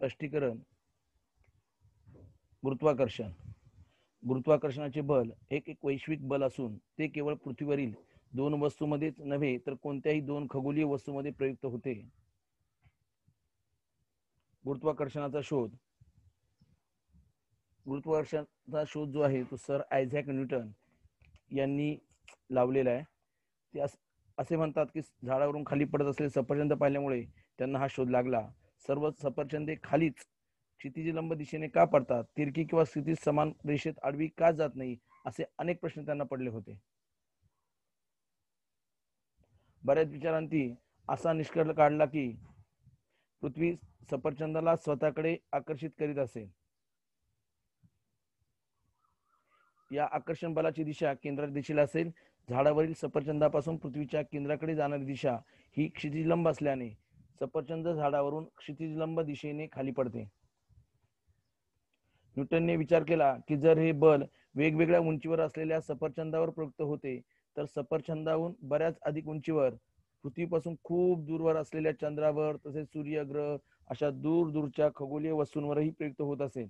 स्पष्टीकरण. गुरुत्वाकर्षण. गुरुत्वाकर्षणाचे बल एक वैश्विक बल असून ते केवळ पृथ्वीवरील दोन वस्तूंमध्येच नव्हे तर कोणत्याही दोन खगोलीय वस्तूंमध्ये प्रयुक्त होते. गुरुत्वाकर्षणाचा शोध. गुरुत्वाकर्षणाचा शोध जो आहे तो सर आयझॅक न्यूटन यांनी लावलेला आहे. ते असे म्हणतात की झाडावरून खाली पडत असलेले सफरचंद पाहिल्यामुळे त्यांना हा शोध लागला. सर्व सफरचंदे खालीच क्षितिज लंब दिशेने का पडतात, तिरकी किंवा क्षितिज समान रेषेत आडवी का जात नाही, असे अनेक प्रश्न त्यांना पडले होते. बऱ्याच विचारांती असा निष्कर्ष काढला की पृथ्वी सफरचंदाला स्वतःकडे आकर्षित करीत असे. या आकर्षण बलाची दिशा केंद्र दिशेला असेल. झाडावरील सफरचंदापासून पृथ्वीच्या केंद्राकडे जाणारी दिशा ही क्षितिजलंब असल्याने सफरचंद झाडावरून क्षितिजलंब दिशेने खाली पडते. न्यूटनने विचार केला की जर हे बल वेगवेगळ्या उंचीवर असलेल्या सफरचंदावर प्रयुक्त होते तर सफरचंदाहून बऱ्याच अधिक उंचीवर पृथ्वीपासून खूप दूरवर असलेल्या चंद्रावर तसेच सूर्य, ग्रह अशा दूर दूरच्या खगोलीय वस्तूंवरही प्रयुक्त होत असेल.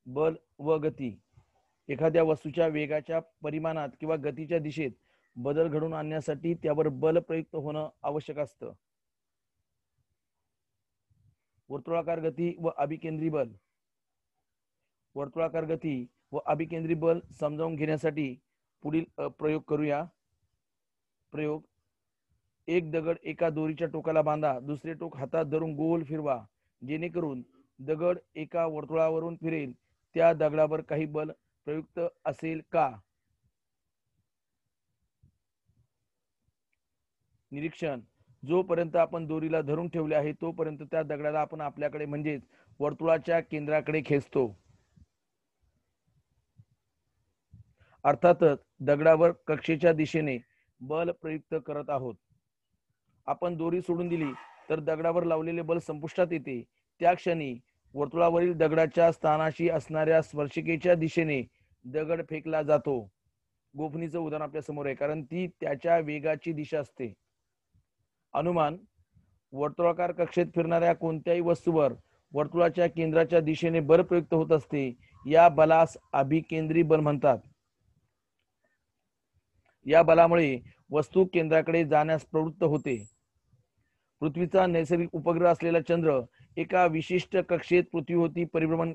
बल व गती. एखाद्या वस्तूच्या वेगाच्या परिमाणात किंवा गतीच्या दिशेत बदल घडवून आणण्यासाठी त्यावर बल प्रयुक्त होणं आवश्यक असतं. वर्तुळाकार गती व अभिकेंद्री बल. वर्तुळाकार गती व अभिकेंद्री बल समजावून घेण्यासाठी पुढील प्रयोग करूया. प्रयोग. एक दगड एका दोरीच्या टोकाला बांधा, दुसरे टोक हातात धरून गोल फिरवा, जेणेकरून दगड एका वर्तुळावरून फिरेल. त्या दगडावर काही बल प्रयुक्त असेल का? निरीक्षण. जोपर्यंत आपण दोरीला धरून ठेवले आहे तोपर्यंत त्या दगडाला आपण आपल्याकडे म्हणजेच वर्तुळाच्या केंद्राकडे खेचतो. अर्थातच दगडावर कक्षेच्या दिशेने बल प्रयुक्त करत आहोत. आपण दोरी सोडून दिली तर दगडावर लावलेले बल संपुष्टात येते. त्या क्षणी वर्तुळावरील दगडाच्या स्थानाशी असणाऱ्या स्पर्शिकेच्या दिशेने दगड फेकला जातो. गोफणीचं उदाहरण आपल्या समोर आहे, कारण ती त्याच्या वेगाची दिशा असते. अनुमान. वर्तुळाकार कक्षेत फिरणाऱ्या कोणत्याही वस्तूवर वर्तुळाच्या केंद्राच्या दिशेने बल प्रयुक्त होत असते. या बलास अभिकेंद्री बल म्हणतात. या बलामुळे वस्तू केंद्राकडे जाण्यास प्रवृत्त होते. पृथ्वीचा नैसर्गिक उपग्रह असलेला चंद्र एका विशिष्ट कक्षेत पृथ्वीभोवती परिभ्रमण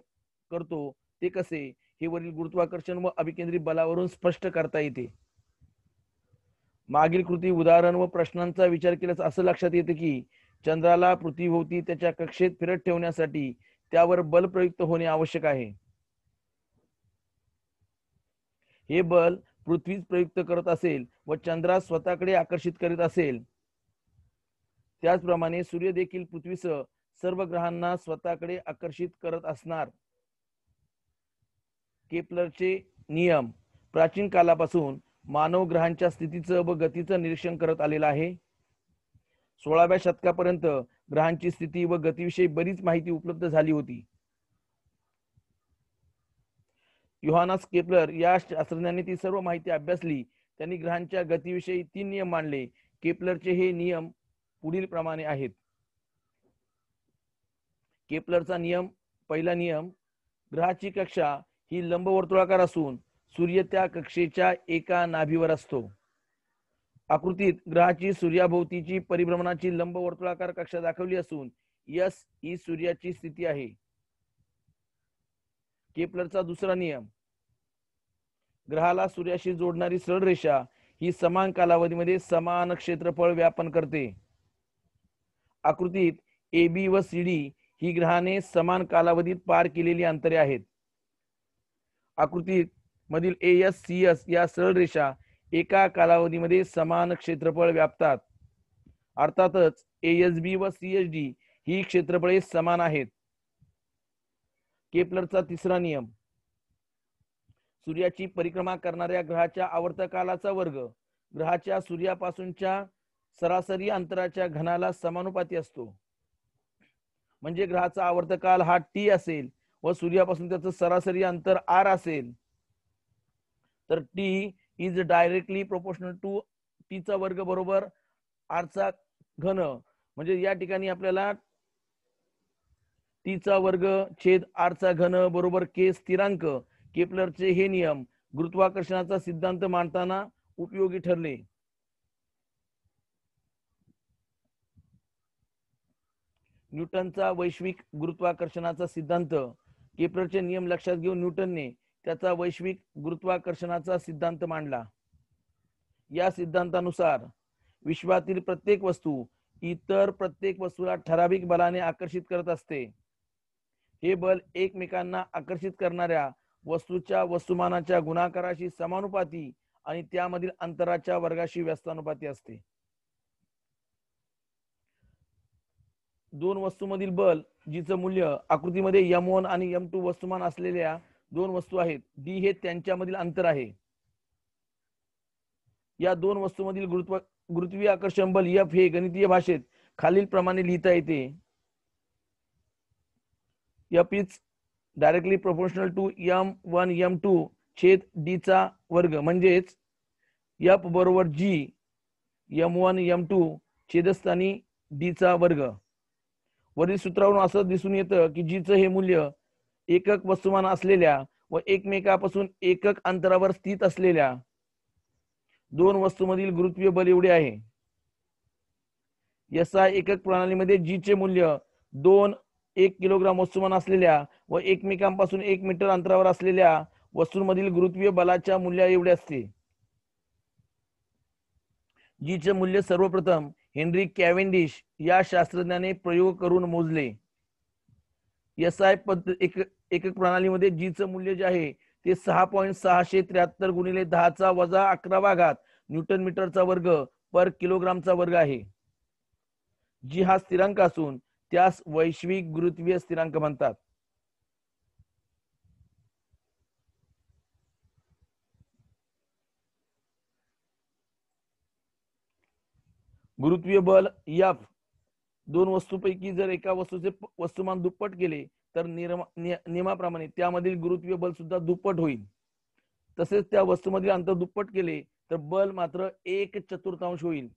करतो. ते कसे, हे वरील गुरुत्वाकर्षण व अभिकेंद्री बलावरून स्पष्ट करता येते. मागील कृती, उदाहरण व प्रश्नांचा विचार केल्यास असं लक्षात येते की चंद्राला पृथ्वीभोवती त्याच्या कक्षेत फिरत ठेवण्यासाठी त्यावर बल प्रयुक्त होणे आवश्यक आहे. हे बल पृथ्वीच प्रयुक्त करत असेल व चंद्रास स्वतःकडे आकर्षित करीत असेल, त्याचप्रमाणे सूर्य देखील पृथ्वीसह सर्व ग्रहांना स्वतःकडे आकर्षित करत असणार. केपलरचे नियम. प्राचीन कालापासून मानव ग्रहांच्या स्थितीचं व गतीचं निरीक्षण करत आलेला आहे. 16व्या शतकापर्यंत ग्रहांची स्थिती व गतीविषयी बरीच माहिती उपलब्ध झाली होती. योहानस केपलर या शास्त्रज्ञांनी ती सर्व माहिती अभ्यासली. त्यांनी ग्रहांच्या गतीविषयी 3 नियम मांडले. केपलरचे हे नियम पुढील प्रमाणे आहेत. केपलरचा नियम. पहिला नियम. ग्रहाची कक्षा ही लंबवर्तुळाकार असून सूर्य त्या कक्षेच्या एका नाभीवर असतो. आकृतीत ग्रहाची सूर्याभोवतीची परिभ्रमणाची लंबवर्तुळाकार कक्षा दाखवली असून एस ही सूर्याची स्थिती आहे. केपलरचा दुसरा नियम. ग्रहाला सूर्याशी जोडणारी सरळ रेषा ही समान कालावधीमध्ये समान क्षेत्रफळ व्यापन करते. आकृतीत ए बी व सी डी ही ग्रहाने समान कालावधीत पार केलेली अंतरे आहेत. आकृतीत मधील एस सी एस या सरळ रेषा एका कालावधीमध्ये समान क्षेत्रफळ व्यापतात. अर्थातच एस बी व सी एच डी ही क्षेत्रफळे समान आहेत. केपलरचा तिसरा नियम. सूर्याची परिक्रमा करणाऱ्या ग्रहाच्या आवर्तकालाचा वर्ग ग्रहाच्या सूर्यापासूनच्या सरासरी अंतराच्या घनाला समानुपाती असतो. म्हणजे ग्रहाचा आवर्तकाल हा टी असेल व सूर्यापासून त्याचं सरासरी अंतर आर असेल तर T is directly proportional to T चा वर्ग बरोबर आर चा घन. म्हणजे या ठिकाणी आपल्याला टीचा वर्ग छेद आर चा घन बरोबर के स्थिरांक. केपलरचे हे नियम गुरुत्वाकर्षणाचा सिद्धांत मांडताना उपयोगी ठरले. न्यूटनचा वैश्विक गुरुत्वाकर्षणाचा सिद्धांत. केपलरचे नियम लक्षात घेऊन न्यूटनने त्याचा वैश्विक गुरुत्वाकर्षणाचा सिद्धांत मांडला. या सिद्धांतानुसार विश्वातील प्रत्येक वस्तू इतर प्रत्येक वस्तूला ठराविक बलाने आकर्षित करत असते. हे बल एकमेकांना आकर्षित करणाऱ्या वस्तूच्या वस्तुमानाच्या गुणाकाराशी समानुपाती आणि त्यामधील अंतराच्या वर्गाशी व्यस्तानुपाती असते. दोन वस्तूमधील बल जीचं मूल्य आकृतीमध्ये m1 आणि m2 वस्तुमान असलेल्या दोन वस्तू आहेत. d हे त्यांच्यामधील अंतर आहे. या दोन वस्तूमधील गुरुत्वीय आकर्षण बल F हे गणितीय भाषेत खालील प्रमाणे लिहिता येते. F is directly proportional to m1 m2 छेद d चा वर्ग. म्हणजेच F बरोबर G m1 m2 छेदस्थानी d चा वर्ग. वरील सूत्रावरून असं दिसून येतं की G चं हे मूल्य एकक वस्तुमान असलेल्या व एकमेकापासून एकक अंतरावर स्थित असलेल्या दोन वस्तूमधील गुरुत्वीय बल एवढे आहे. SI एकक प्रणालीमध्ये G चे मूल्य 1 किलोग्राम वस्तुमान असलेल्या व एकमेकांपासून 1 मीटर अंतरावर असलेल्या वस्तूंमधील गुरुत्वीय बलाच्या मूल्या एवढे असते. G चे मूल्य सर्वप्रथम हेनरी कॅव्हेंडिश या शास्त्रज्ञाने प्रयोग करून मोजले. SI एकक प्रणालीमध्ये G चं मूल्य जे आहे ते 6.673 गुणिले 10⁻11 न्यूटन मीटरचा वर्ग पर किलोग्रामचा वर्ग आहे. G हा स्थिरांक असून त्यास वैश्विक गुरुत्वीय स्थिरांक म्हणतात. गुरुत्वीय बल F दोन वस्तूंपैकी जर एका वस्तूचे वस्तुमान दुप्पट केले तर नियमाप्रमाणे त्यामधील गुरुत्वीय बल सुद्धा दुप्पट होईल. तसेच त्या वस्तूमधील अंतर दुप्पट केले तर बल मात्र 1/4 होईल.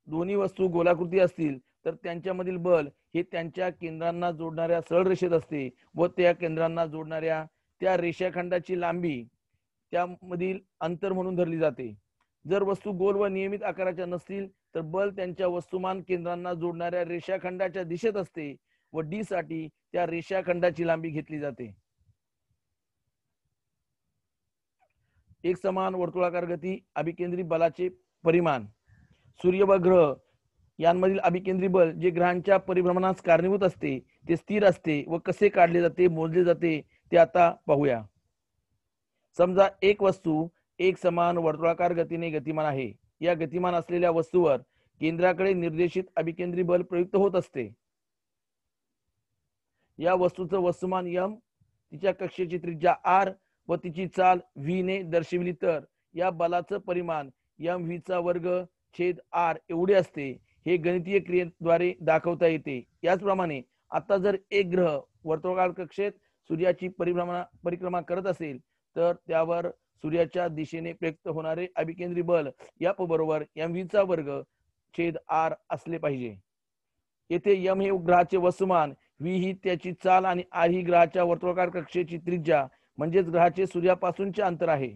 दोन्ही वस्तू गोलाकृती असतील तर त्यांच्यामधील बल हे त्यांच्या केंद्रांना जोडणाऱ्या सरळ रेषेत असते व त्या केंद्रांना जोडणाऱ्या त्या रेषाखंडाची लांबी त्यामधील अंतर म्हणून धरली जाते. जर वस्तू गोल व नियमित आकाराच्या नसतील तर बल त्यांच्या वस्तुमान केंद्रांना जोडणाऱ्या रेषाखंडाच्या दिशेत असते व D साठी त्या रेषाखंडाची लांबी घेतली जाते. एक समान वर्तुळाकार गती अभिकेंद्री बलाचे परिमाण. सूर्य व ग्रह यांमधील अभिकेंद्री बल जे ग्रहांच्या परिभ्रमणास कारणीभूत असते ते स्थिर असते व कसे काढले जाते मोजले जाते ते आता पाहूया. समजा एक वस्तू एक समान वर्तुळाकार गतीने गतिमान आहे. या गतिमान असलेल्या वस्तूवर केंद्राकडे निर्देशित अभिकेंद्री बल प्रयुक्त होत असते. या वस्तूचं वस्तुमान m, तिच्या कक्षेची त्रिज्या r व तिची चाल v ने दर्शविली तर या बलाचं परिमाण mv चा वर्ग छेद r एवढे असते. हे गणितीय क्रियेद्वारे दाखवता येते. याचप्रमाणे आता जर एक ग्रह वर्तुळाकार कक्षेत सूर्याची परिक्रमा करत असेल तर त्यावर सूर्याच्या दिशेने प्रयुक्त होणारे अभिकेंद्री बल F बरोबर mv चा वर्ग छेद r असले पाहिजे. येथे m हे ग्रहाचे वस्तुमान, v ही त्याची चाल आणि r ही ग्रहाच्या वर्तुळाकार कक्षेची त्रिज्या म्हणजेच ग्रहाचे सूर्यापासूनचे अंतर आहे.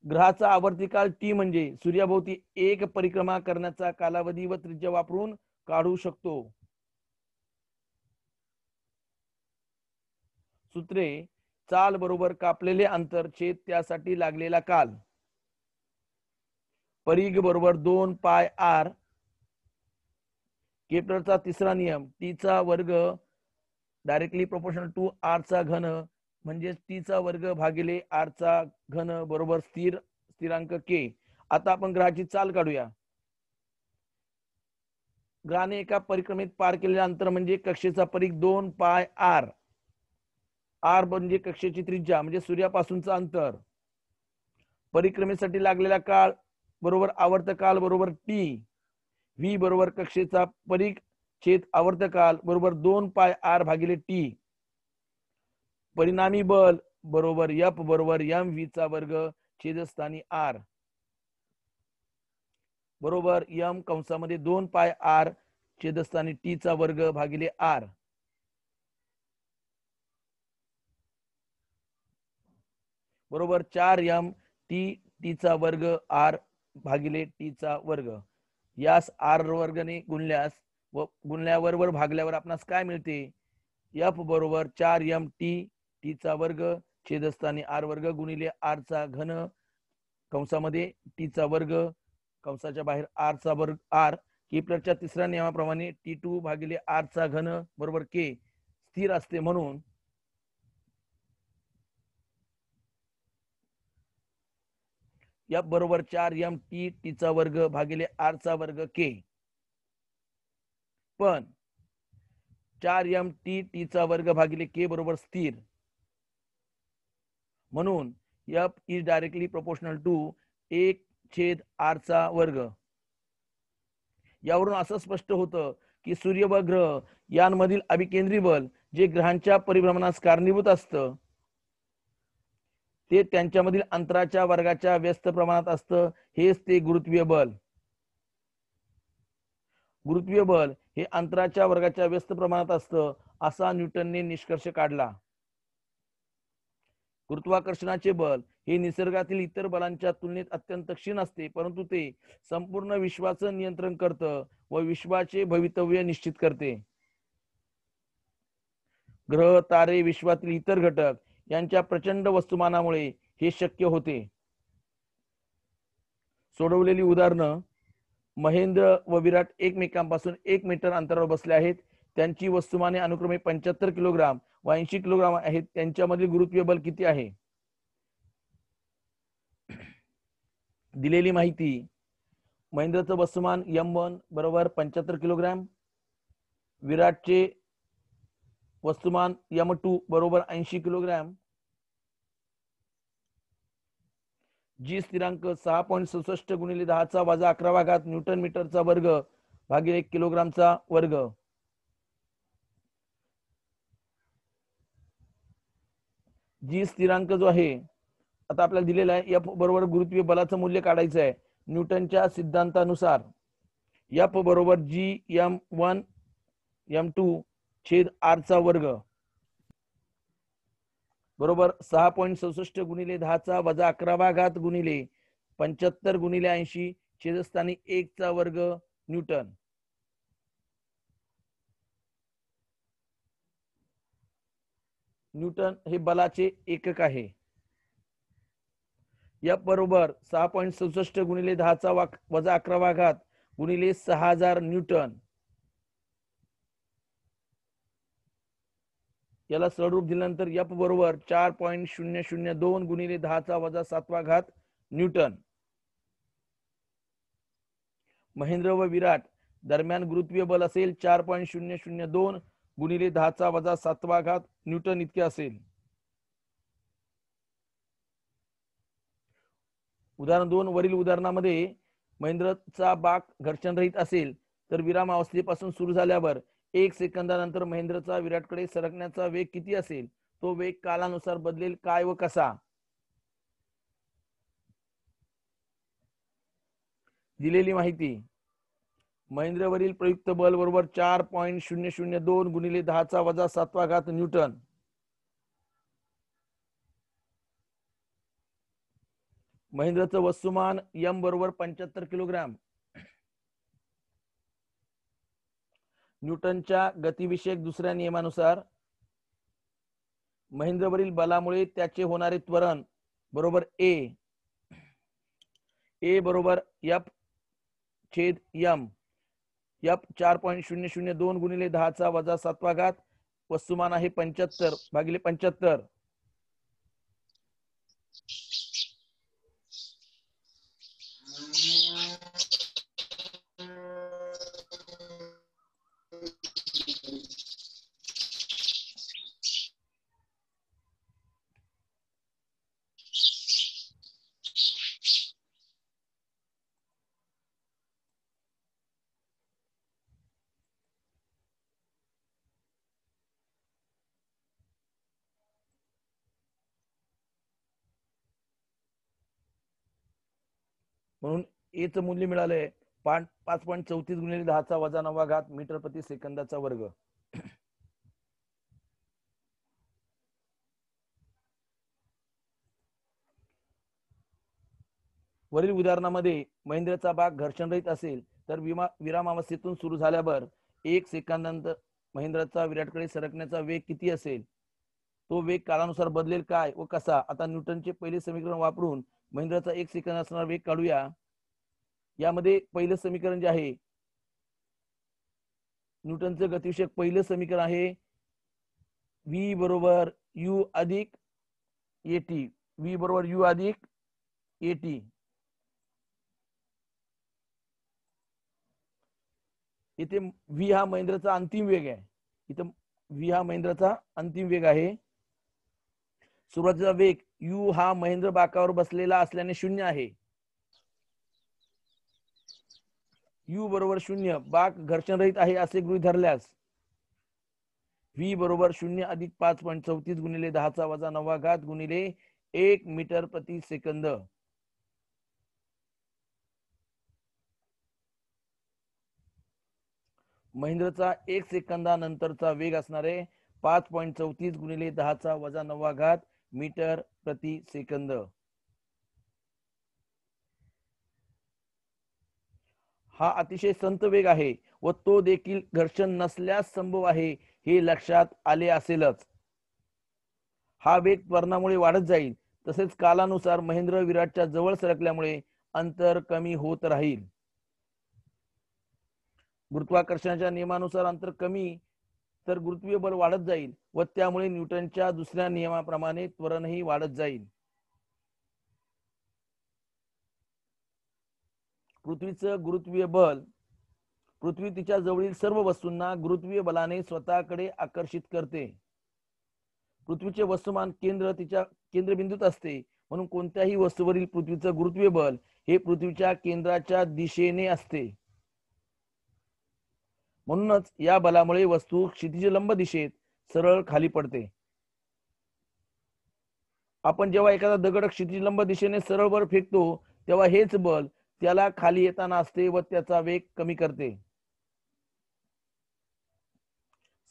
ग्रहाचा आवर्तीकाल T म्हणजे सूर्याभोवती एक परिक्रमा करण्याचा कालावधी व त्रिज्या वापरून काढू शकतो. सूत्रे चाल बरोबर कापलेले अंतर छेद त्यासाठी लागलेला काल. परिघ बरोबर 2 पाय r. केपलरचा तिसरा नियम T चा वर्ग डायरेक्टली प्रोपोर्शनल टू r चा घन म्हणजे T चा वर्ग भागिले r चा घन बरोबर स्थिरांक k. आता आपण ग्रहाची चाल काढूया. ग्रहाने एका परिक्रमेत पार केलेले अंतर म्हणजे कक्षेचा परिघ 2 पाय r. r म्हणजे कक्षेची त्रिज्या म्हणजे सूर्यापासूनचा अंतर. परिक्रमेसाठी लागलेला काळ बरोबर आवर्तकाल बरोबर T. v बरोबर कक्षेचा परिघ छेद आवर्तकाल बरोबर 2 पाय r भागिले T. परिणामी बल बरोबर F बरोबर mv चा वर्ग छेदस्थानी r बरोबर m कंसामध्ये 2 पाय r छेदस्थानी टी चा वर्ग भागिले आर बरोबर 4m टी चा वर्ग आर भागिले टी चा वर्ग. यास आर वर्गने गुणल्यास व गुणल्यावर वर भागल्यावर आपणास काय मिळते? एफ बरोबर 4m टी चा वर्ग छेदस्थानी आर वर्ग गुणिले आर चा घन कंसामध्ये टी चा वर्ग कंसाच्या बाहेर आर चा वर्ग आर. केपलरच्या तिसऱ्या नियमाप्रमाणे T2 भागिले आर चा घन बरोबर के स्थिर असते, म्हणून एफ बरोबर 4m टी चा वर्ग भागिले आर चा वर्ग के. पण 4m टी चा वर्ग भागिले के बरोबर स्थिर, म्हणून F is directly proportional to 1/r चा वर्ग. यावरून असं स्पष्ट होतं की सूर्य व ग्रह यांमधील अभिकेंद्री बल जे ग्रहांच्या परिभ्रमणास कारणीभूत असतं ते त्यांच्यामधील अंतराच्या वर्गाच्या व्यस्त प्रमाणात असतं. हेच ते गुरुत्वीय बल. गुरुत्वीय बल हे अंतराच्या वर्गाच्या व्यस्त प्रमाणात असतं असा न्यूटनने निष्कर्ष काढला. गुरुत्वाकर्षणाचे बल हे निसर्गातील इतर बलांच्या तुलनेत अत्यंत क्षीण असते, परंतु ते संपूर्ण विश्वाचं नियंत्रण करतं व विश्वाचे भवितव्य निश्चित करते. ग्रह, तारे, विश्वातील इतर घटक यांच्या प्रचंड वस्तुमानामुळे हे शक्य होते. सोडवलेली उदाहरणं. महेंद्र व विराट एकमेकांपासून 1 मीटर अंतरावर बसले आहेत. त्यांची वस्तुमाने अनुक्रमे 75 किलोग्राम व 80 किलोग्राम आहेत. त्यांच्यामधील गुरुत्वीय बल किती आहे? दिलेली माहिती. महेंद्रचं वस्तुमान m1 बरोबर 75 किलोग्राम, विराटचे वस्तुमान m2 बरोबर 80 किलोग्राम, जी स्थिरांक 6.67 गुणिले 10⁻11 न्यूटन मीटरचा वर्ग भागिले किलोग्रामचा वर्ग. जी स्थिरांक जो आहे आता आपल्याला दिलेला आहे, एफ बरोबर गुरुत्वीय बलाचं मूल्य काढायचं आहे न्यूटनच्या सिद्धांतानुसार. एफ बरोबर Gm1 m2 छेद आर चा वर्ग बरोबर 6.67 गुणिले 10⁻11 गुणिले 75 गुणिले 80 छेदस्थानी 1 चा वर्ग न्यूटन. न्यूटन हे बलाचे एकक आहे. एफ बरोबर 6.67 गुणिले 10⁻11 गुणिले 6000 न्यूटन. याला सरळ दिल्यानंतर एफ बरोबर 4.002 गुणिले 10⁻7 न्यूटन. महेंद्र व विराट दरम्यान गुरुत्वीय बल असेल 4.002 गुणिले 10⁻7 न्यूटन इतके असेल. उदाहरण 2. वरील उदाहरणामध्ये महेंद्रचा बाक घर्षणरहित असेल तर विराम अवस्थेपासून सुरू झाल्यावर 1 सेकंदानंतर महेंद्रचा विराटकडे सरकण्याचा वेग किती असेल? तो वेग कालानुसार बदलेल काय व कसा? दिलेली माहिती. महेंद्रवरील प्रयुक्त बल बरोबर 4.002 गुणिले 10⁻7 न्यूटन. महेंद्रचं वस्तुमान m बरोबर 75 किलोग्राम. न्यूटनच्या गतिविषयक दुसऱ्या नियमानुसार महेंद्रवरील बलामुळे त्याचे होणारे त्वरण बरोबर ए बरोबर F छेद m. F 4.002 गुणिले 10⁻7 वस्तुमान आहे 75 भागिले 75. म्हणून ए चं मूल्य मिळालंय 5.34 गुणिले 10⁻⁹ मीटर प्रति सेकंदाचा वर्ग. वरील उदाहरणामध्ये महेंद्रचा बाग घर्षणरहित असेल तर विरामावस्थेतून सुरू झाल्यावर 1 सेकंदानंतर महेंद्रचा विराटकडे सरकण्याचा वेग किती असेल? तो वेग कालानुसार बदलेल काय व कसा? आता न्यूटनचे पहिले समीकरण वापरून महेंद्रचा 1 सेकंद असणारा वेग काढूया. यामध्ये पहिलं समीकरण जे आहे न्यूटनचं गतिविषयक पहिलं समीकरण आहे v बरोबर u अधिक at. v बरोबर u अधिक at. इथे v हा महेंद्रचा अंतिम वेग आहे. इथं v हा महेंद्रचा अंतिम वेग आहे. सुरुवातीचा वेग u हा महेंद्र बाकावर बसलेला असल्याने 0 आहे. u बरोबर 0, बाक घर्षणरहित आहे असे गृहीत धरल्यास v बरोबर 0 अधिक 5.34 गुणिले 10⁻⁹ गुणिले 1 मीटर प्रति सेकंद. महेंद्रचा 1 सेकंदानंतरचा वेग असणारे 5.34 गुणिले 10⁻⁹ मीटर प्रति सेकंद. हा अतिशय संत वेग आहे व तो देखील घर्षण नसल्यास संभव आहे हे लक्षात आले असेलच. हा वेग त्वरणामुळे वाढत जाईल. तसेच कालानुसार महेंद्र विराटच्या जवळ सरकल्यामुळे अंतर कमी होत राहील. गुरुत्वाकर्षणाच्या नियमानुसार अंतर कमी तर गुरुत्वीय बल वाढत जाईल व त्यामुळे न्यूटनच्या दुसऱ्या नियमाप्रमाणे त्वरणही वाढत जाईल. पृथ्वीचं गुरुत्वीय बल. पृथ्वी तिच्या जवळील सर्व वस्तूंना गुरुत्वीय बलाने स्वतःकडे आकर्षित करते. पृथ्वीचे वस्तुमान केंद्र तिच्या केंद्रबिंदूत असते म्हणून कोणत्याही वस्तूवरील पृथ्वीचं गुरुत्वीय बल हे पृथ्वीच्या केंद्राच्या दिशेने असते. म्हणूनच या बलामुळे वस्तू क्षितिज लंब दिशेत सरळ खाली पडते. आपण जेव्हा एखादा दगड क्षितिज लंब दिशेने सरळ वर फेकतो तेव्हा हेच बल त्याला खाली येताना असते व त्याचा वेग कमी करते.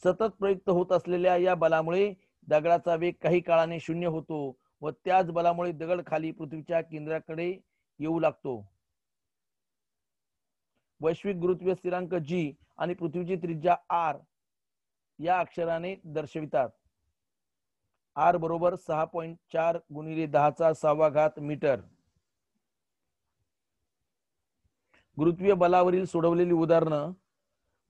सतत प्रयुक्त होत असलेल्या या बलामुळे दगडाचा वेग काही काळाने 0 होतो व त्याच बलामुळे दगड खाली पृथ्वीच्या केंद्राकडे येऊ लागतो. वैश्विक गुरुत्वीय स्थिरांक g आणि पृथ्वीची त्रिज्या r या अक्षराने दर्शवितात. r बरोबर 6.4 गुणिले 10⁻⁷ मीटर. गुरुत्वीय बलावरील सोडवलेली उदाहरणं.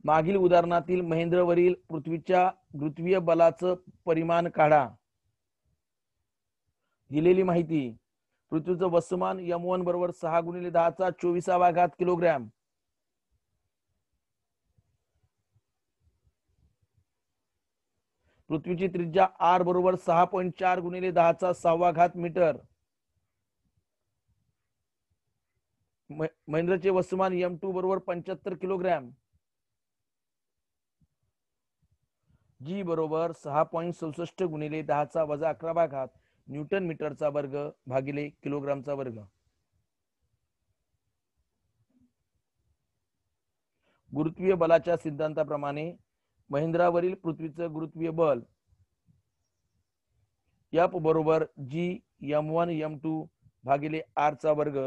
मागील उदाहरणातील महेंद्रवरील पृथ्वीच्या गुरुत्वीय बलाचं परिमाण काढा. दिलेली माहिती. पृथ्वीचं वस्तुमान m1 बरोबर 6 गुणिले 10⁻24 किलोग्रॅम. पृथ्वीची त्रिज्या r बरोबर 6.4 गुणिले 10⁻⁷ मीटर. महेंद्रचे वस्तुमान m2 बरोबर 75 किलोग्रॅम. g बरोबर 6.67 गुणिले 10⁻⁻11 न्यूटन मीटरचा वर्ग भागिले किलोग्रामचा वर्ग. गुरुत्वीय बलाच्या सिद्धांताप्रमाणे महेंद्रावरील पृथ्वीचं गुरुत्वीय बल F बरोबर g m1 m2 भागिले r चा वर्ग.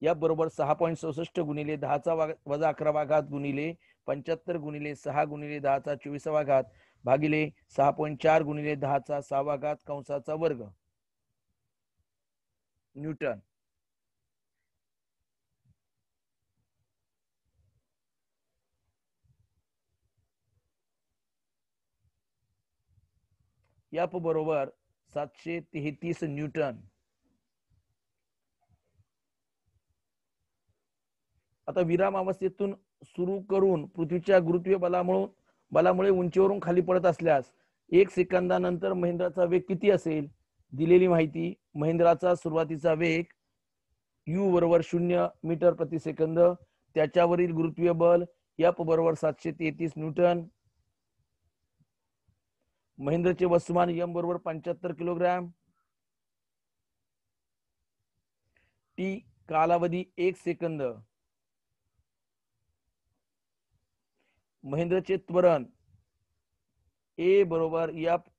F बरोबर 6.67 गुणिले 10⁻11 गुणिले 75 गुणिले 6 गुणिले 10⁻24 भागिले 6.4 गुणिले 10⁻6 कंसाचा वर्ग न्यूटन. F बरोबर 733 न्यूटन. आता विराम अवस्थेतून सुरू करून पृथ्वीच्या गुरुत्वीय बलामुळे उंचीवरून खाली पडत असल्यास 1 सेकंदानंतर महेंद्राचा वेग किती असेल? दिलेली माहिती. महेंद्राचा सुरुवातीचा वेग u बरोबर 0 मीटर प्रति सेकंद. त्याच्यावरील गुरुत्वीय बल F बरोबर 733 न्यूटन. महेंद्रचे वस्तुमान m बरोबर 75 किलोग्रॅम. t कालावधी 1 सेकंद. महेंद्रचे त्वरण ए बरोबर एफ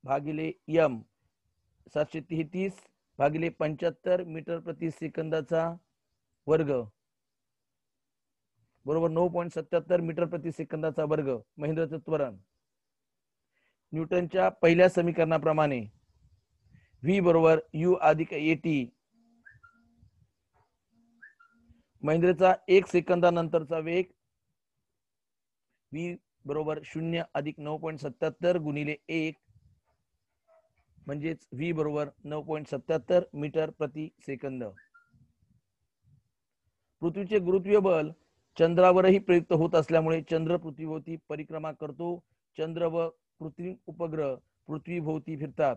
भागिले एम 733 भागिले 75 मीटर प्रति सेकंदाचा वर्ग बरोबर 9.77 मीटर प्रति सेकंदाचा वर्ग महेंद्रचं त्वरण. न्यूटनच्या पहिल्या समीकरणाप्रमाणे व्ही बरोबर यू अधिक एटी महेंद्रचा 1 सेकंदानंतरचा वेग व्ही बरोबर 0 अधिक 9.77 गुणिले 1 म्हणजेच व्ही बरोबर 9.77 मीटर प्रति सेकंद. पृथ्वीचे गुरुत्वीय बल चंद्रावरही प्रयुक्त होत असल्यामुळे चंद्र पृथ्वीभोवती परिक्रमा करतो. चंद्र व कृत्रिम उपग्रह पृथ्वीभोवती फिरतात.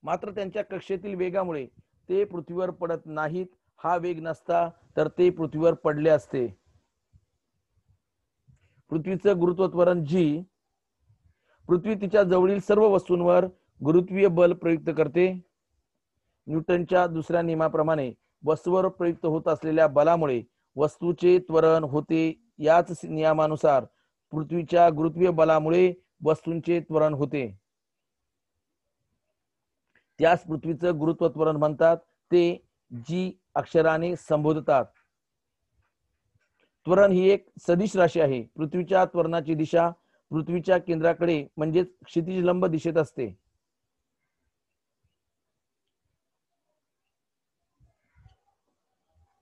मात्र त्यांच्या कक्षेतील वेगामुळे ते पृथ्वीवर पडत नाहीत. हा वेग नसता तर ते पृथ्वीवर पडले असते. पृथ्वीचं गुरुत्व त्वरण जी पृथ्वी तिच्या जवळील सर्व वस्तूंवर गुरुत्वीय बल प्रयुक्त करते. न्यूटनच्या दुसऱ्या नियमाप्रमाणे वस्तूवर प्रयुक्त होत असलेल्या बलामुळे वस्तूचे त्वरण होते. याच नियमानुसार पृथ्वीच्या गुरुत्वीय बलामुळे वस्तूंचे त्वरण होते. त्यास पृथ्वीचं गुरुत्व त्वरण म्हणतात. ते जी अक्षराने संबोधतात. त्वरण ही एक सदिश राशी आहे. पृथ्वीच्या त्वरणाची दिशा पृथ्वीच्या केंद्राकडे म्हणजेच क्षितिज लंब दिशेत असते.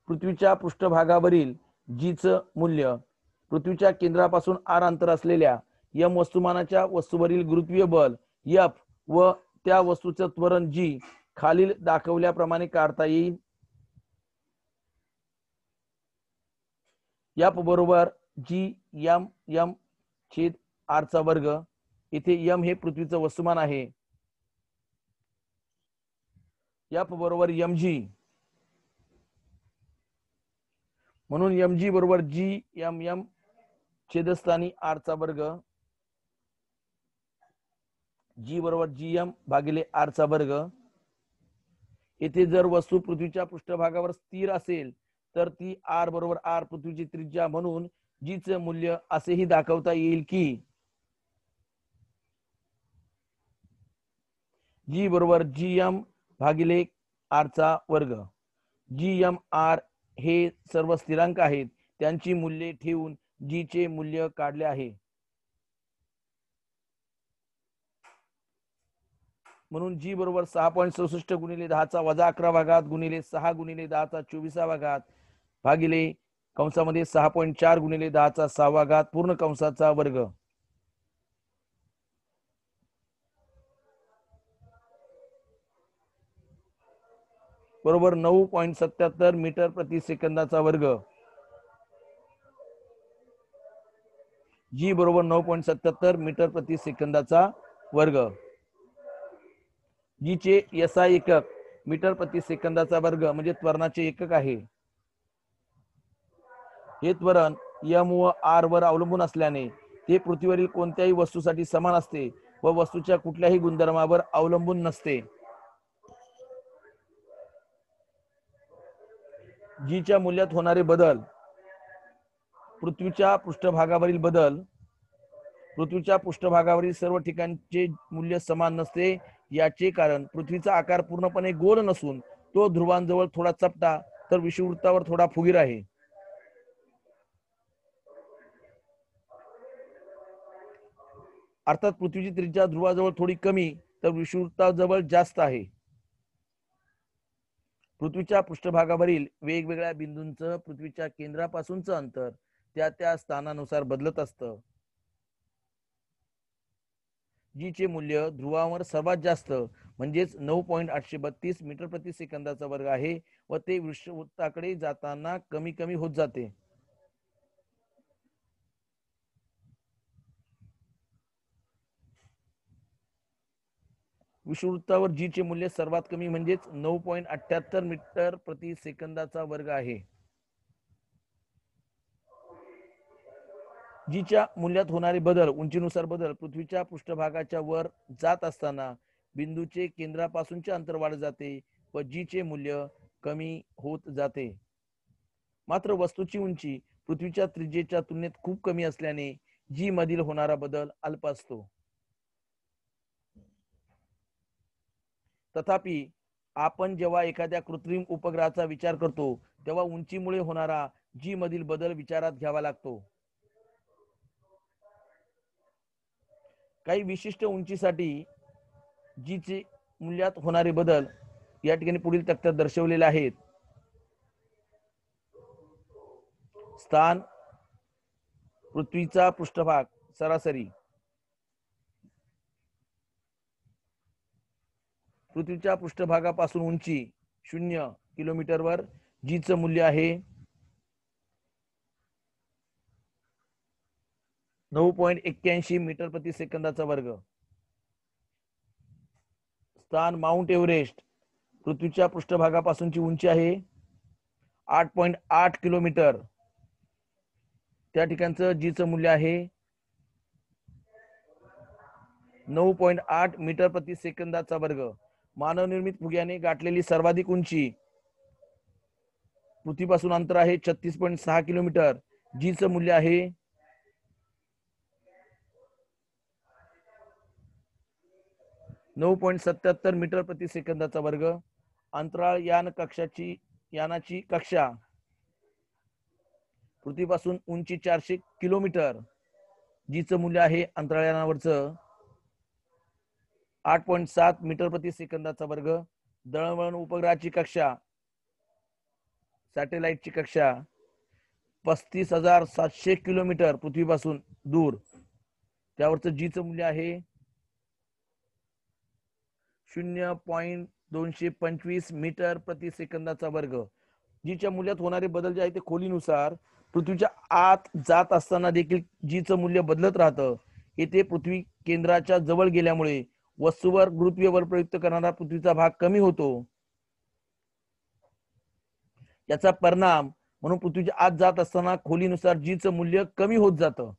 पृथ्वीच्या पृष्ठभागावरील जीचं मूल्य पृथ्वीच्या केंद्रापासून आर अंतर असलेल्या यम वस्तुमानाच्या वस्तूवरील गुरुत्वीय बल एफ व त्या वस्तूचं त्वरण जी खालील दाखवल्याप्रमाणे काढता येईल. एफ बरोबर जी एम एम छेद आर चा वर्ग. इथे एम हे पृथ्वीचं वस्तुमान आहे. एफ बरोबर एम जी म्हणून एम जी बरोबर जी एम एम छेदस्थानी आर चा वर्ग. जी बरोबर जी एम भागिले आर चा वर्ग. येथे जर वस्तू पृथ्वीच्या पृष्ठभागावर स्थिर असेल तर ती आर बरोबर आर पृथ्वीची त्रिज्या म्हणून जीचे मूल्य असेही दाखवता येईल की जी बरोबर जी एम भागिले आर चा वर्ग. जी एम आर हे सर्व स्थिरांक आहेत. त्यांची मूल्ये ठेवून जी चे मूल्य काढले आहे. म्हणून जी बरोबर 6.67 गुणिले 10 वजा 11 घात गुणिले 6 गुणिले 10 24 घात भागिले कंसामध्ये 6.4 गुणिले 10 6 घात पूर्ण कंसाचा वर्ग बरोबर 9.77 मीटर प्रति सेकंदाचा वर्ग. जी बरोबर 9.77 मीटर प्रति सेकंदाचा वर्ग. जी चे एसआय एकक मीटर प्रति सेकंदाचा वर्ग म्हणजे त्वरणाचे एकक आहे. हे त्वरण एम व आर वर अवलंबून असल्याने ते पृथ्वीवरील कोणत्याही वस्तूसाठी समान असते व वस्तूच्या कुठल्याही गुणधर्मावर अवलंबून नसते. जी च्या मूल्यात होणारे बदल पृथ्वीच्या पृष्ठभागावरील बदल पृथ्वीच्या पृष्ठभागावरील सर्व ठिकाणचे मूल्य समान नसते. याचे कारण पृथ्वीचा आकार पूर्णपणे गोल नसून तो ध्रुवांजवळ थोडा चपटा तर विषुववृत्तावर थोडा फुगीर आहे. अर्थात पृथ्वीची त्रिज्या ध्रुवाजवळ थोडी कमी तर विषुववृत्ताजवळ जास्त आहे. पृथ्वीच्या पृष्ठभागावरील वेगवेगळ्या बिंदूंचं पृथ्वीच्या केंद्रापासूनचं अंतर त्या त्या स्थानानुसार बदलत असतं. जी चे मूल्य ध्रुवावर सर्वात जास्त म्हणजेच 9.832 मीटर प्रति सेकंदाचा वर्ग आहे व ते विषुववृत्ताकडे जाताना कमी कमी होत जाते. विषुववृत्तावर जी चे मूल्य सर्वात कमी म्हणजेच 9.78 मीटर प्रति सेकंदाचा वर्ग आहे. जीच्या मूल्यात होणारे बदल उंचीनुसार बदल पृथ्वीच्या पृष्ठभागाच्या वर जात असताना बिंदूचे केंद्रापासूनचे अंतर वाढत जाते व जी चे मूल्य कमी होत जाते. मात्र वस्तूची उंची पृथ्वीच्या त्रिज्येच्या तुलनेत खूप कमी असल्याने जी मधील होणारा बदल अल्प असतो. तथापि आपण जेव्हा एखाद्या कृत्रिम उपग्रहाचा विचार करतो तेव्हा उंचीमुळे होणारा जी मधील बदल विचारात घ्यावा लागतो. काही विशिष्ट उंचीसाठी जी चे मूल्यात होणारे बदल या ठिकाणी पुढील तक्त्यात दर्शवलेले आहेत. स्थान, पृथ्वीचा पृष्ठभाग सरासरी, पृथ्वीच्या पृष्ठभागापासून उंची 0 किलोमीटरवर जी चं मूल्य आहे 9.81 मीटर प्रति सेकंदाचा वर्ग. स्थान माउंट एव्हरेस्ट, पृथ्वीच्या पृष्ठभागापासूनची उंची आहे 8.8 किलोमीटर, त्या ठिकाणचं जी चं मूल्य आहे 9.8 मीटर प्रति सेकंदाचा वर्ग. मानवनिर्मित फुग्याने गाठलेली सर्वाधिक उंची पृथ्वीपासून अंतर आहे 36.6 किलोमीटर, जी चं मूल्य आहे 9.77 मीटर प्रति सेकंदाचा वर्ग. अंतराळ यानाची कक्षा पृथ्वीपासून उंची 400 किलोमीटर, जी चं मूल्य आहे अंतराळ यानावरचं 8.7 मीटर प्रति सेकंदाचा वर्ग. दळणवळण उपग्रहाची कक्षा, सॅटेलाइटची कक्षा 35,700 किलोमीटर पृथ्वीपासून दूर, त्यावरचं जी चं मूल्य आहे 0.225 मीटर प्रति सेकंदाचा वर्ग. जीच्या मूल्यात होणारे बदल जे आहे ते खोलीनुसार पृथ्वीच्या आत जात असताना देखील जीचं मूल्य बदलत राहतं. येथे पृथ्वी केंद्राच्या जवळ गेल्यामुळे वस्तूवर गुरुत्वीय बल प्रयुक्त करणारा पृथ्वीचा भाग कमी होतो. याचा परिणाम म्हणून पृथ्वीच्या आत जात असताना खोलीनुसार जीचं मूल्य कमी होत जातं.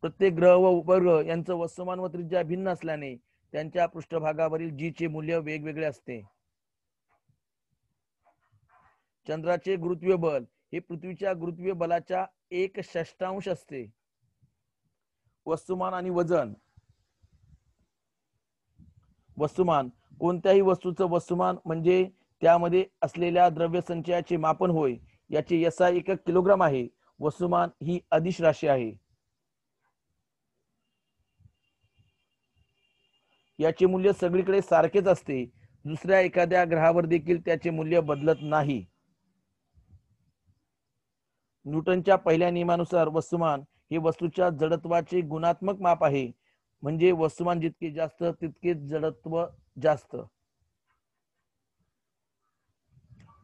प्रत्येक ग्रह व उपग्रह यांचं वस्तुमान व त्रिज्या भिन्न असल्याने त्यांच्या पृष्ठभागावरील जी चे मूल्य वेगवेगळे असते. चंद्राचे गुरुत्वीय बल हे पृथ्वीच्या गुरुत्वीय बलाच्या 1/6 असते. वस्तुमान आणि वजन. वस्तुमान कोणत्याही वस्तूचं वस्तुमान म्हणजे त्यामध्ये असलेल्या द्रव्य संचयाचे मापन होय. याचे SI एकक किलोग्राम आहे. वस्तुमान ही अदिश राशी आहे. याचे मूल्य सगळीकडे सारखेच असते. दुसऱ्या एखाद्या ग्रहावर देखील त्याचे मूल्य बदलत नाही. न्यूटनच्या पहिल्या नियमानुसार वस्तुमान हे वस्तूच्या जडत्वाचे गुणात्मक माप आहे. म्हणजे वस्तुमान जितके जास्त तितके जडत्व जास्त.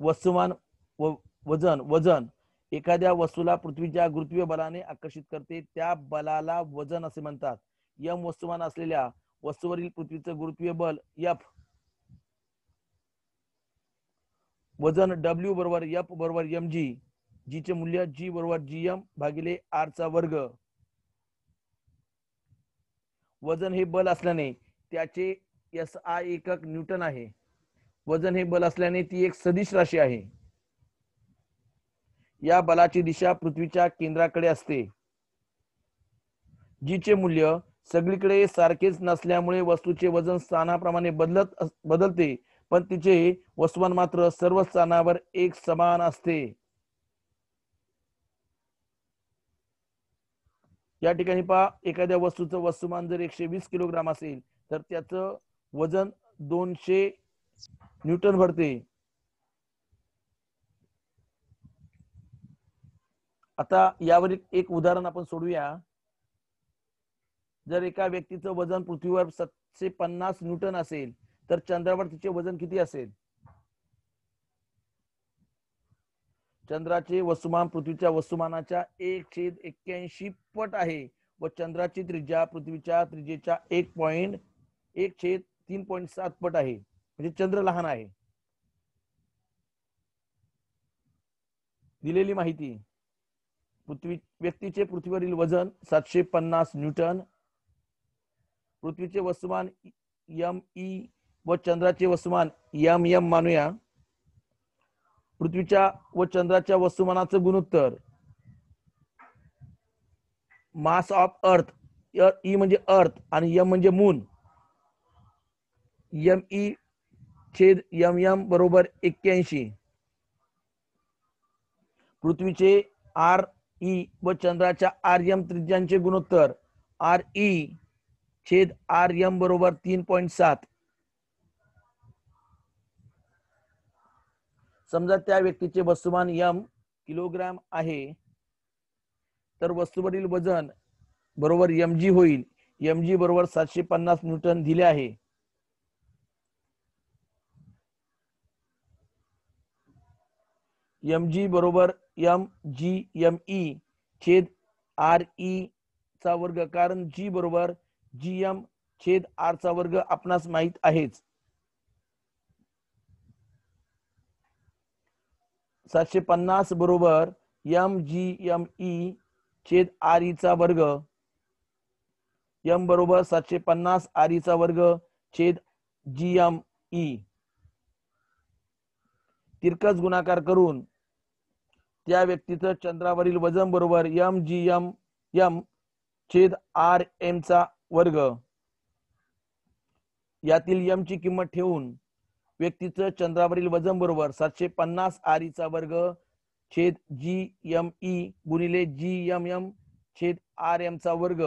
वस्तुमान व वजन एखाद्या वस्तूला पृथ्वीच्या गुरुत्वीय बलाने आकर्षित करते, त्या बलाला वजन असे म्हणतात. m वस्तुमान असलेल्या वस्तूवरील पृथ्वीचं गुरुत्वीय बल F. वजन W बरोबर F बरोबर mg. जी चे मूल्य G बरोबर gm भागिले r चा वर्ग. वजन हे बल असल्याने त्याचे SI एकक न्यूटन आहे. वजन हे बल असल्याने ती एक सदिश राशी आहे. या बलाची दिशा पृथ्वीच्या केंद्राकडे असते. जी चे मूल्य सगळीकडे सारखेच नसल्यामुळे वस्तूचे वजन स्थानाप्रमाणे बदलते, पण तिचे वस्तुमान मात्र सर्व स्थानावर एक समान असते. या ठिकाणी पहा, एखाद्या वस्तूचं वस्तुमान जर 120 किलोग्राम असेल तर त्याचं वजन 200 न्यूटन भरते. आता यावरील एक उदाहरण आपण सोडूया. जर एका व्यक्तीचं वजन पृथ्वीवर 750 न्यूटन असेल तर चंद्रावर तिचे वजन किती असेल? चंद्राचे वस्तुमान पृथ्वीच्या वस्तुमानाच्या 1/81 पट आहे व चंद्राची त्रिज्या पृथ्वीच्या त्रिज्येच्या 1/3.7 पट आहे. म्हणजे चंद्र लहान आहे. दिलेली माहिती. व्यक्तीचे पृथ्वीवरील वजन 750 न्यूटन. पृथ्वीचे वस्तुमान ई व चंद्राचे वस्तुमान एम मानूया. पृथ्वीच्या व चंद्राच्या वस्तुमानाचं गुणोत्तर मास ऑफ अर्थ, ई म्हणजे अर्थ आणि एम म्हणजे मून, ई छेद एम बरोबर 81. पृथ्वीचे ई व चंद्राच्या एम त्रिज्यांचे गुणोत्तर ई छेद एम बरोबर 3.7. समजा त्या व्यक्तीचे वस्तुमान एम किलोग्राम आहे, तर वस्तूवरील वजन बरोबर mg होईल. mg बरोबर 750 न्यूटन दिले आहे. mg बरोबर me छेद re चा वर्ग, कारण g बरोबर gm छेद r चा वर्ग आपणास माहित आहेच. 750 बरोबर mgme छेद re चा वर्ग, m बरोबर 750 re चा वर्ग छेद gme. तिरकस गुणाकार करून त्या व्यक्तीचं चंद्रावरील वजन बरोबर mgm छेद rm चा वर्ग. यातील m ची किंमत ठेवून व्यक्तीचं चंद्रावरील वजन बरोबर 750 re चा वर्ग छेद gme गुणिले gmm छेद rm चा वर्ग.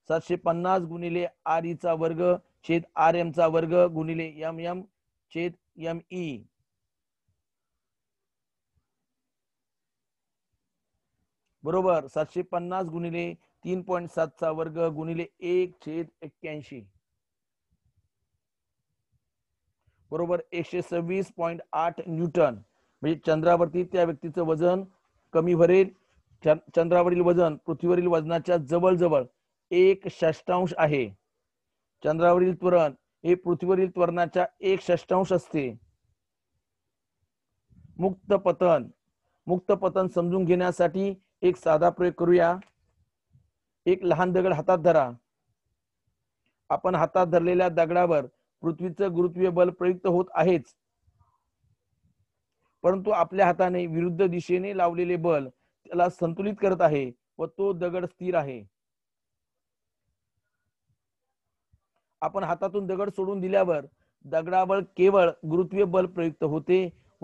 750 गुणिले re चा वर्ग छेद rm चा वर्ग गुणिले mm छेद me बरोबर 750 गुणिले 3.7 चा वर्ग गुणिले 1/81 बरोबर 126.8 न्यूटन. म्हणजे चंद्रावरती त्या व्यक्तीचं वजन कमी भरेल. चंद्रावरील वजन पृथ्वीवरील वजनाच्या जवळजवळ 1/6 आहे. चंद्रावरील त्वरण हे पृथ्वीवरील त्वरणाच्या 1/6 असते. मुक्त पतन समजून घेण्यासाठी एक साधा प्रयोग करूया. एक लहान दगड हातात धरा. आपण हातात धरलेल्या दगडावर पृथ्वीचं गुरुत्वीय बल प्रयुक्त होत आहेच, परंतु आपल्या हाताने विरुद्ध दिशेने लावलेले बल त्याला संतुलित करत आहे व तो दगड स्थिर आहे. आपण हातातून दगड सोडून दिल्यावर दगडावर केवळ गुरुत्वीय बल प्रयुक्त होते